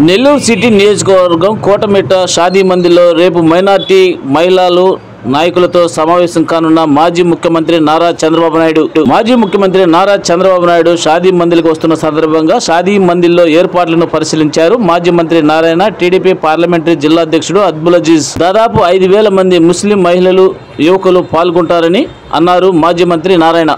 Nellore city నియోజకవర్గం కోటమిట్ట షాదీ మందిలో రేపు మైనార్టీ మహిళలు నాయకులతో సమావేశం కానున్న మాజీ ముఖ్యమంత్రి నారా చంద్రబాబు నాయుడు షాదీ మందిలకు వస్తున్న సందర్భంగా షాదీ మందిల్లో ఏర్పాట్లను పరిశీలించారు. మాజీ మంత్రి నారాయణ, టీడీపీ పార్లమెంటరీ జిల్లా అధ్యక్షుడు అబ్దుల్ అజీజ్ దాదాపు 5,000 మంది ముస్లిం మహిళలు, యువకులు పాల్గొంటారని అన్నారు. మాజీ మంత్రి నారాయణ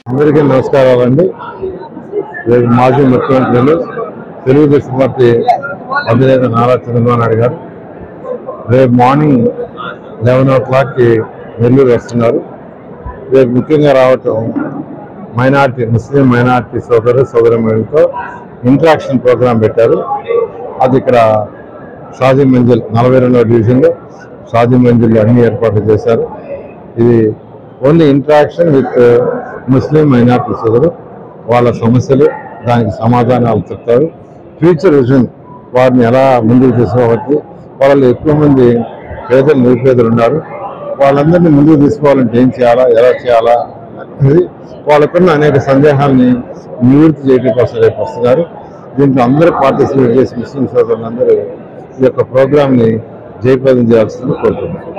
అందరికీ నమస్కారాలండి. రేపు మాజీ ముఖ్యమంత్రులు తెలుగుదేశం పార్టీ అధినేత నారా చంద్రబాబు నాయుడు గారు రేపు మార్నింగ్ 11 o'clockకి నెల్లూరు వస్తున్నారు. రేపు ముఖ్యంగా రావటం ముస్లిం మైనార్టీ సోదరులతో ఇంటరాక్షన్ ప్రోగ్రాం పెట్టారు. అది ఇక్కడ షాదీ మంజిల్ 42వ డివిజన్లో షాదీ మంజిల్లో అన్ని ఏర్పాట్లు చేశారు. ఇది only interaction with Muslim minority సోదరులు, వాళ్ళ సమస్యలు, దానికి సమాధానాలు చెప్తారు. ఫ్యూచర్ విజన్ వారిని ఎలా ముందుకు తీసుకోవచ్చు, వాళ్ళు ఎక్కువ మంది పేదలు నిరుపేదలు ఉన్నారు, వాళ్ళందరినీ ముందుకు తీసుకోవాలంటే ఏం చేయాలా, ఎలా చేయాలా అనేది వాళ్ళకున్న అనేక సందేహాలని నివృత్తి చేయడం కోసం రేపు వస్తున్నారు. దీంట్లో అందరూ పార్టిసిపేట్ చేసి ముస్లిం సోదరులందరూ ఈ యొక్క ప్రోగ్రామ్ని జయప్రదం చేయాల్సింది కోరుతున్నారు.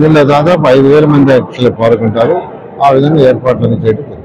నిన్న దాదాపు 5,000 మంది యాక్చువల్లీ పాల్గొంటారు. ఆ విధంగా ఏర్పాట్లన్నీ చేయడం